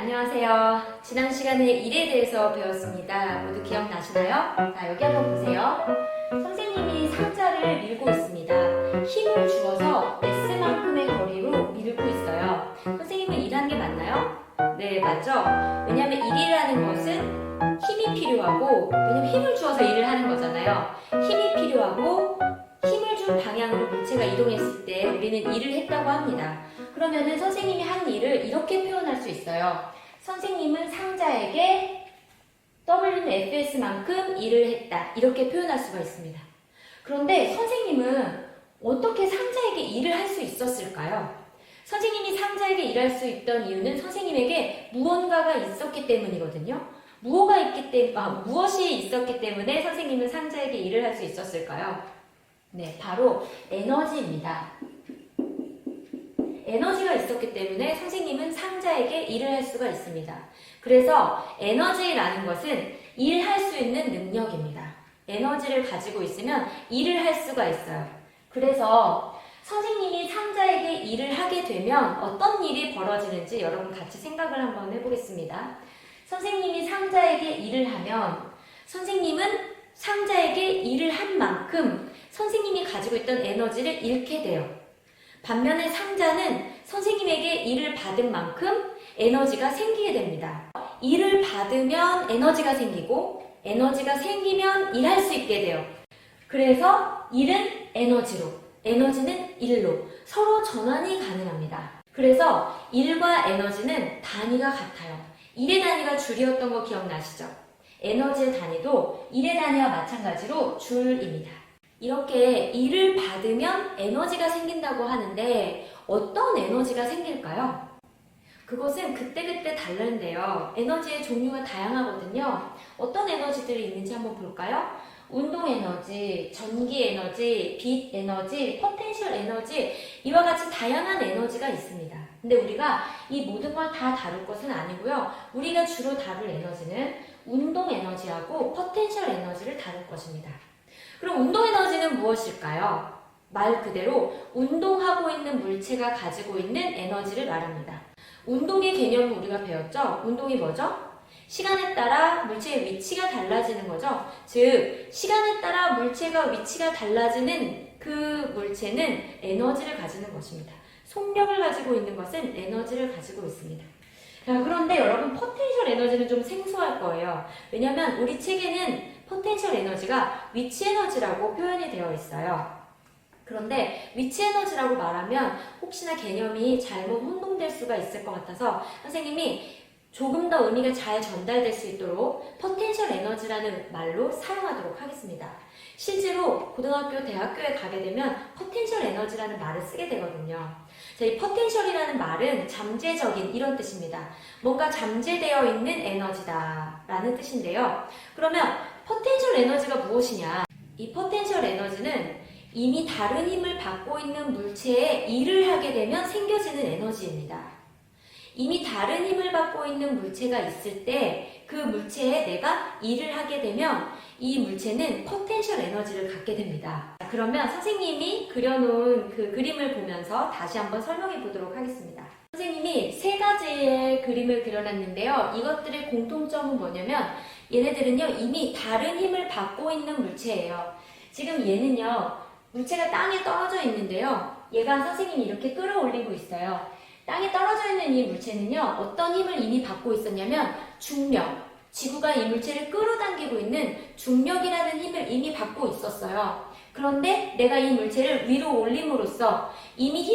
안녕하세요. 지난 시간에 일에 대해서 배웠습니다. 모두 기억나시나요? 자, 여기 한번 보세요. 선생님이 상자를 밀고 있습니다. 힘을 주어서 S만큼의 거리로 밀고 있어요. 선생님은 일하는 게 맞나요? 네, 맞죠? 왜냐하면 일이라는 것은 힘이 필요하고, 왜냐면 힘을 주어서 일을 하는 거잖아요. 힘이 필요하고 힘을 준 방향으로 물체가 이동했을 때 우리는 일을 했다고 합니다. 그러면은 선생님이 한 일을 이렇게 표현할 수 있어요. 선생님은 상자에게 WFS만큼 일을 했다. 이렇게 표현할 수가 있습니다. 그런데 선생님은 어떻게 상자에게 일을 할 수 있었을까요? 선생님이 상자에게 일할 수 있던 이유는 선생님에게 무언가가 있었기 때문이거든요. 무엇이 있었기 때문에 선생님은 상자에게 일을 할 수 있었을까요? 네, 바로 에너지입니다. 에너지가 있었기 때문에 선생님은 상자에게 일을 할 수가 있습니다. 그래서 에너지라는 것은 일할 수 있는 능력입니다. 에너지를 가지고 있으면 일을 할 수가 있어요. 그래서 선생님이 상자에게 일을 하게 되면 어떤 일이 벌어지는지 여러분 같이 생각을 한번 해보겠습니다. 선생님이 상자에게 일을 하면 선생님은 상자에게 일을 한 만큼 선생님이 가지고 있던 에너지를 잃게 돼요. 반면에 상자는 선생님에게 일을 받은 만큼 에너지가 생기게 됩니다. 일을 받으면 에너지가 생기고 에너지가 생기면 일할 수 있게 돼요. 그래서 일은 에너지로, 에너지는 일로 서로 전환이 가능합니다. 그래서 일과 에너지는 단위가 같아요. 일의 단위가 줄이었던 거 기억나시죠? 에너지의 단위도 일의 단위와 마찬가지로 줄입니다. 이렇게 일을 받으면 에너지가 생긴다고 하는데 어떤 에너지가 생길까요? 그것은 그때그때 다른데요. 에너지의 종류가 다양하거든요. 어떤 에너지들이 있는지 한번 볼까요? 운동 에너지, 전기 에너지, 빛 에너지, 포텐셜 에너지 이와 같이 다양한 에너지가 있습니다. 근데 우리가 이 모든 걸 다 다룰 것은 아니고요. 우리가 주로 다룰 에너지는 운동 에너지하고 포텐셜 에너지를 다룰 것입니다. 그럼 운동 에너지는 무엇일까요? 말 그대로 운동하고 있는 물체가 가지고 있는 에너지를 말합니다. 운동의 개념을 우리가 배웠죠? 운동이 뭐죠? 시간에 따라 물체의 위치가 달라지는 거죠. 즉, 시간에 따라 물체가 위치가 달라지는 그 물체는 에너지를 가지는 것입니다. 속력을 가지고 있는 것은 에너지를 가지고 있습니다. 자, 그런데 여러분 포텐셜 에너지는 좀 생소할 거예요. 왜냐하면 우리 책에는 포텐셜 에너지가 위치 에너지라고 표현이 되어 있어요. 그런데 위치 에너지라고 말하면 혹시나 개념이 잘못 혼동될 수가 있을 것 같아서 선생님이 조금 더 의미가 잘 전달될 수 있도록 포텐셜 에너지라는 말로 사용하도록 하겠습니다. 실제로 고등학교, 대학교에 가게 되면 포텐셜 에너지라는 말을 쓰게 되거든요. 자, 이 포텐셜이라는 말은 잠재적인 이런 뜻입니다. 뭔가 잠재되어 있는 에너지다 라는 뜻인데요. 그러면 포텐셜 에너지가 무엇이냐? 이 포텐셜 에너지는 이미 다른 힘을 받고 있는 물체에 일을 하게 되면 생겨지는 에너지입니다. 이미 다른 힘을 받고 있는 물체가 있을 때 그 물체에 내가 일을 하게 되면 이 물체는 포텐셜 에너지를 갖게 됩니다. 그러면 선생님이 그려놓은 그 그림을 보면서 다시 한번 설명해 보도록 하겠습니다. 선생님이 세 가지의 그림을 그려놨는데요. 이것들의 공통점은 뭐냐면 얘네들은요 이미 다른 힘을 받고 있는 물체예요. 지금 얘는요 물체가 땅에 떨어져 있는데요. 얘가 선생님이 이렇게 끌어올리고 있어요. 땅에 떨어져 있는 이 물체는요 어떤 힘을 이미 받고 있었냐면 중력, 지구가 이 물체를 끌어당기고 있는 중력이라는 힘을 이미 받고 있었어요. 그런데 내가 이 물체를 위로 올림으로써 이미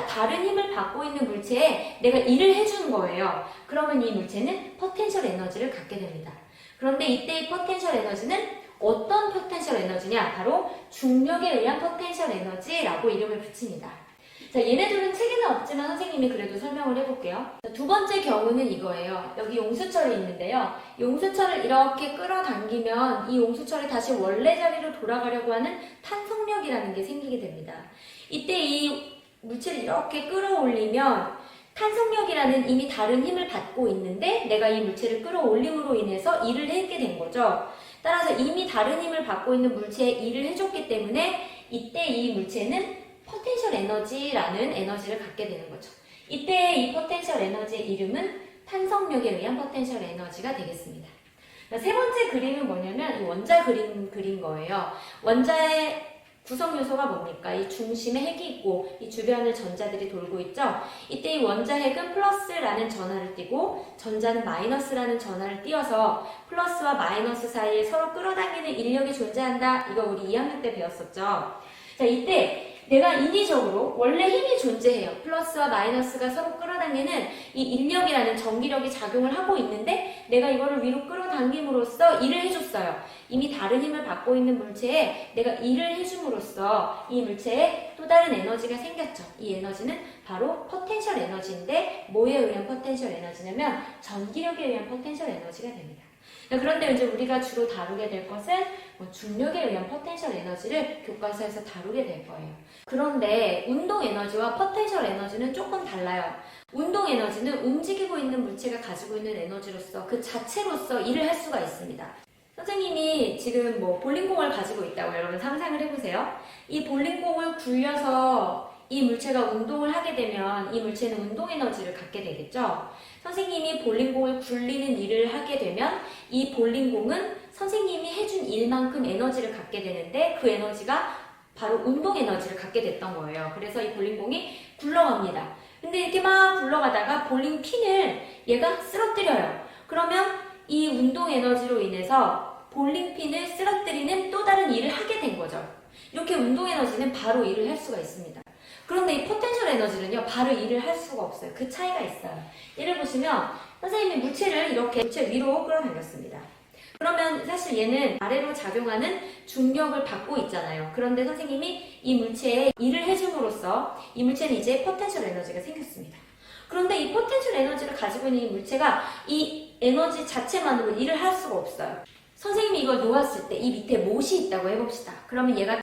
다른 힘을 받고 있는 물체에 내가 일을 해주는 거예요. 그러면 이 물체는 포텐셜 에너지를 갖게 됩니다. 그런데 이때 이 포텐셜 에너지는 어떤 포텐셜 에너지냐? 바로 중력에 의한 포텐셜 에너지라고 이름을 붙입니다. 자, 얘네들은 책에는 없지만 선생님이 그래도 설명을 해볼게요. 자, 두 번째 경우는 이거예요. 여기 용수철이 있는데요. 용수철을 이렇게 끌어당기면 이 용수철이 다시 원래 자리로 돌아가려고 하는 탄성력이라는 게 생기게 됩니다. 이때 이 물체를 이렇게 끌어올리면 탄성력이라는 이미 다른 힘을 받고 있는데 내가 이 물체를 끌어올림으로 인해서 일을 했게 된 거죠. 따라서 이미 다른 힘을 받고 있는 물체에 일을 해줬기 때문에 이때 이 물체는 포텐셜 에너지라는 에너지를 갖게 되는 거죠. 이때 이 포텐셜 에너지의 이름은 탄성력에 의한 포텐셜 에너지가 되겠습니다. 세 번째 그림은 뭐냐면 이 원자 그림 그린 거예요. 원자의 구성 요소가 뭡니까? 이 중심에 핵이 있고 이 주변을 전자들이 돌고 있죠. 이때 이 원자 핵은 플러스라는 전하를 띠고 전자는 마이너스라는 전하를 띄어서 플러스와 마이너스 사이에 서로 끌어당기는 인력이 존재한다. 이거 우리 2학년 때 배웠었죠. 자, 이때 내가 인위적으로 원래 힘이 존재해요. 플러스와 마이너스가 서로 끌어당기는 이 인력이라는 전기력이 작용을 하고 있는데 내가 이거를 위로 끌어당김으로써 일을 해줬어요. 이미 다른 힘을 받고 있는 물체에 내가 일을 해줌으로써 이 물체에 또 다른 에너지가 생겼죠. 이 에너지는 바로 포텐셜 에너지인데 뭐에 의한 포텐셜 에너지냐면 전기력에 의한 포텐셜 에너지가 됩니다. 그런데 이제 우리가 주로 다루게 될 것은 중력에 의한 포텐셜 에너지를 교과서에서 다루게 될 거예요. 그런데 운동 에너지와 포텐셜 에너지는 조금 달라요. 운동 에너지는 움직이고 있는 물체가 가지고 있는 에너지로서 그 자체로서 일을 할 수가 있습니다. 선생님이 지금 볼링공을 가지고 있다고 여러분 상상을 해보세요. 이 볼링공을 굴려서 이 물체가 운동을 하게 되면 이 물체는 운동 에너지를 갖게 되겠죠. 선생님이 볼링공을 굴리는 일을 하게 되면 이 볼링공은 선생님이 해준 일만큼 에너지를 갖게 되는데 그 에너지가 바로 운동 에너지를 갖게 됐던 거예요. 그래서 이 볼링공이 굴러갑니다. 근데 이렇게 막 굴러가다가 볼링 핀을 얘가 쓰러뜨려요. 그러면 이 운동 에너지로 인해서 볼링 핀을 쓰러뜨리는 또 다른 일을 하게 된 거죠. 이렇게 운동 에너지는 바로 일을 할 수가 있습니다. 그런데 이 포텐셜 에너지는요, 바로 일을 할 수가 없어요. 그 차이가 있어요. 예를 보시면, 선생님이 물체를 이렇게 물체 위로 끌어당겼습니다. 그러면 사실 얘는 아래로 작용하는 중력을 받고 있잖아요. 그런데 선생님이 이 물체에 일을 해줌으로써 이 물체는 이제 포텐셜 에너지가 생겼습니다. 그런데 이 포텐셜 에너지를 가지고 있는 이 물체가 이 에너지 자체만으로 일을 할 수가 없어요. 선생님이 이걸 놓았을 때 이 밑에 못이 있다고 해봅시다. 그러면 얘가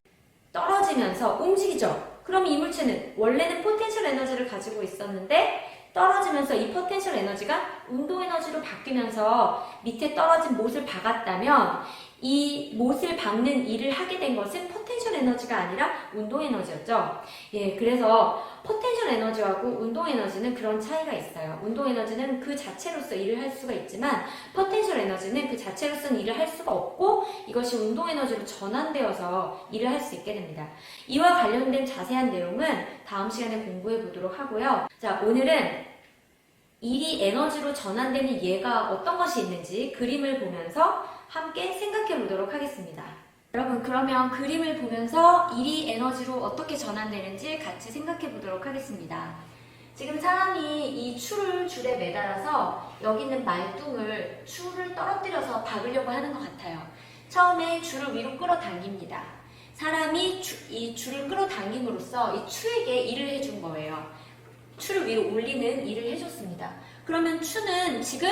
떨어지면서 움직이죠. 그럼 이 물체는 원래는 포텐셜 에너지를 가지고 있었는데 떨어지면서 이 포텐셜 에너지가 운동 에너지로 바뀌면서 밑에 떨어진 못을 박았다면 이 못을 박는 일을 하게 된 것은 포텐셜 에너지가 아니라 운동 에너지였죠. 예, 그래서 포텐셜 에너지하고 운동 에너지는 그런 차이가 있어요. 운동 에너지는 그 자체로서 일을 할 수가 있지만 포텐셜 에너지는 그 자체로서는 일을 할 수가 없고 이것이 운동 에너지로 전환되어서 일을 할 수 있게 됩니다. 이와 관련된 자세한 내용은 다음 시간에 공부해 보도록 하고요. 자, 오늘은 일이 에너지로 전환되는 예가 어떤 것이 있는지 그림을 보면서 함께 생각해 보도록 하겠습니다. 여러분, 그러면 그림을 보면서 일이 에너지로 어떻게 전환되는지 같이 생각해 보도록 하겠습니다. 지금 사람이 이 줄을 줄에 매달아서 여기 있는 말뚱을 줄을 떨어뜨려서 박으려고 하는 것 같아요. 처음에 줄을 위로 끌어당깁니다. 사람이 이 줄을 끌어당김으로써 이 추에게 일을 해준 거예요. 추를 위로 올리는 일을 해줬습니다. 그러면 추는 지금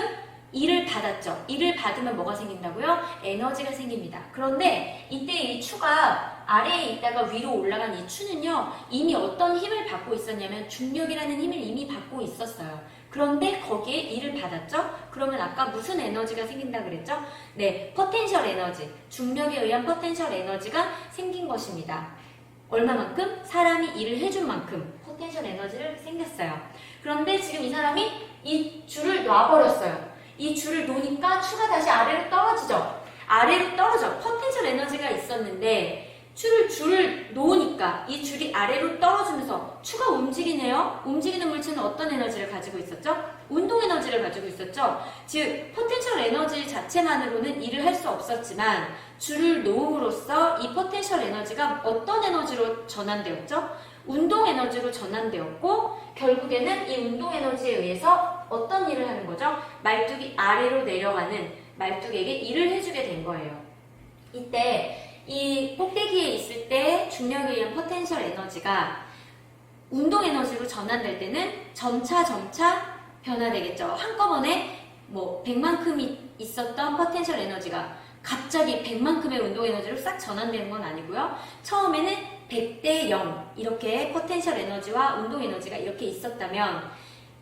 일을 받았죠. 일을 받으면 뭐가 생긴다고요? 에너지가 생깁니다. 그런데 이때 이 추가 아래에 있다가 위로 올라간 이 추는요, 이미 어떤 힘을 받고 있었냐면 중력이라는 힘을 이미 받고 있었어요. 그런데 거기에 일을 받았죠? 그러면 아까 무슨 에너지가 생긴다 그랬죠? 네, 포텐셜 에너지, 중력에 의한 포텐셜 에너지가 생긴 것입니다. 얼마만큼? 사람이 일을 해준 만큼 포텐셜 에너지를 생겼어요. 그런데 지금 이 사람이 이 줄을 놔버렸어요. 이 줄을 놓으니까 추가 다시 아래로 떨어지죠. 아래로 떨어져. 포텐셜 에너지가 있었는데 줄을 놓으니까 이 줄이 아래로 떨어지면서 추가 움직이네요. 움직이는 물체는 어떤 에너지를 가지고 있었죠? 운동 에너지를 가지고 있었죠. 즉 포텐셜 에너지 자체만으로는 일을 할 수 없었지만 줄을 놓음으로써 이 포텐셜 에너지가 어떤 에너지로 전환되었죠? 운동 에너지로 전환되었고 결국에는 이 운동 에너지에 의해서 어떤 일을 하는 거죠? 말뚝이 아래로 내려가는 말뚝에게 일을 해주게 된 거예요. 이때 이 꼭대기에 있을 때 중력에 의한 포텐셜 에너지가 운동 에너지로 전환될 때는 점차 변화되겠죠. 한꺼번에 100만큼이 있었던 포텐셜 에너지가 갑자기 100만큼의 운동 에너지로 싹 전환되는 건 아니고요. 처음에는 100대 0 이렇게 포텐셜 에너지와 운동 에너지가 이렇게 있었다면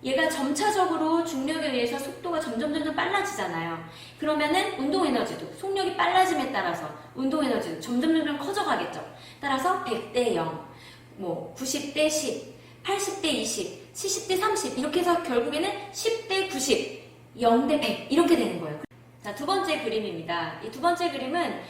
얘가 점차적으로 중력에 의해서 속도가 점점 빨라지잖아요. 그러면은 운동 에너지도 속력이 빨라짐에 따라서 운동 에너지도 점점 커져가겠죠. 따라서 100대 0, 90대 10, 80대 20, 70대 30 이렇게 해서 결국에는 10대 90 0대 100 이렇게 되는 거예요. 자, 두 번째 그림입니다. 이 두 번째 그림은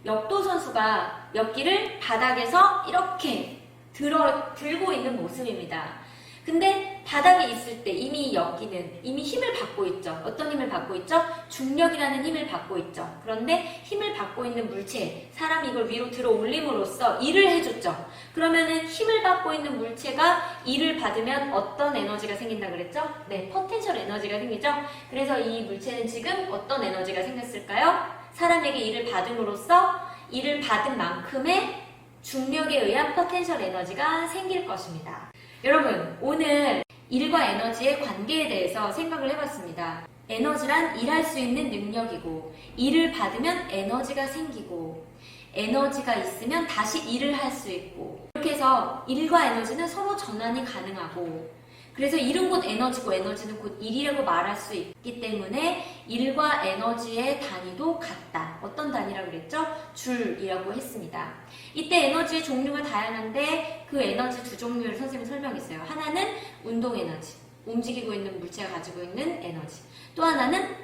역도 선수가 역기를 바닥에서 이렇게 들고 있는 모습입니다. 근데 바닥에 있을 때 이미 역기는 이미 힘을 받고 있죠. 어떤 힘을 받고 있죠? 중력이라는 힘을 받고 있죠. 그런데 힘을 받고 있는 물체, 사람이 이걸 위로 들어 올림으로써 일을 해줬죠. 그러면은 힘을 받고 있는 물체가 일을 받으면 어떤 에너지가 생긴다 그랬죠? 네, 포텐셜 에너지가 생기죠. 그래서 이 물체는 지금 어떤 에너지가 생겼을까요? 사람에게 일을 받음으로써 일을 받은 만큼의 중력에 의한 포텐셜 에너지가 생길 것입니다. 여러분, 오늘 일과 에너지의 관계에 대해서 생각을 해봤습니다. 에너지란 일할 수 있는 능력이고, 일을 받으면 에너지가 생기고, 에너지가 있으면 다시 일을 할 수 있고, 이렇게 해서 일과 에너지는 서로 전환이 가능하고, 그래서 일은 곧 에너지고 에너지는 곧 일이라고 말할 수 있기 때문에 일과 에너지의 단위도 같다. 어떤 단위라고 그랬죠? 줄이라고 했습니다. 이때 에너지의 종류가 다양한데 그 에너지 두 종류를 선생님이 설명했어요. 하나는 운동 에너지, 움직이고 있는 물체가 가지고 있는 에너지. 또 하나는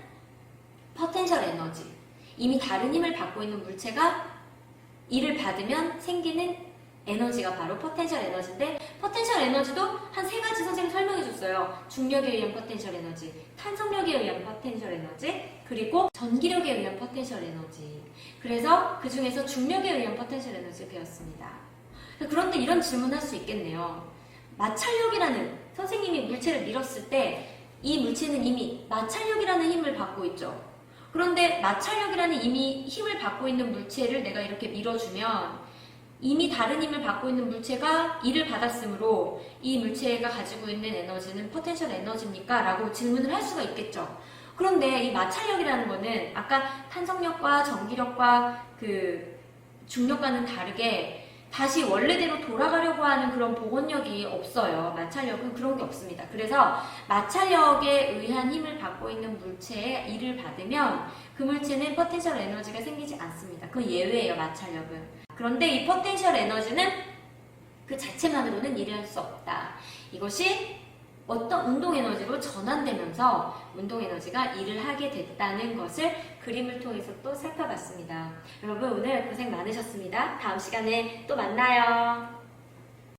포텐셜 에너지, 이미 다른 힘을 받고 있는 물체가 일을 받으면 생기는 에너지가 바로 포텐셜 에너지인데, 포텐셜 에너지도 한 세 가지 선생님이 설명해 줬어요. 중력에 의한 포텐셜 에너지, 탄성력에 의한 포텐셜 에너지, 그리고 전기력에 의한 포텐셜 에너지. 그래서 그 중에서 중력에 의한 포텐셜 에너지를 배웠습니다. 그런데 이런 질문을 할 수 있겠네요. 마찰력이라는, 선생님이 물체를 밀었을 때 이 물체는 이미 마찰력이라는 힘을 받고 있죠. 그런데 마찰력이라는 이미 힘을 받고 있는 물체를 내가 이렇게 밀어주면 이미 다른 힘을 받고 있는 물체가 일을 받았으므로 이 물체가 가지고 있는 에너지는 포텐셜 에너지입니까? 라고 질문을 할 수가 있겠죠. 그런데 이 마찰력이라는 거는 아까 탄성력과 전기력과 그 중력과는 다르게 다시 원래대로 돌아가려고 하는 그런 복원력이 없어요. 마찰력은 그런 게 없습니다. 그래서 마찰력에 의한 힘을 받고 있는 물체에 일을 받으면 그 물체는 포텐셜 에너지가 생기지 않습니다. 그건 예외예요, 마찰력은. 그런데 이 포텐셜 에너지는 그 자체만으로는 일을 할 수 없다. 이것이 어떤 운동 에너지로 전환되면서 운동 에너지가 일을 하게 됐다는 것을 그림을 통해서 또 살펴봤습니다. 여러분, 오늘 고생 많으셨습니다. 다음 시간에 또 만나요.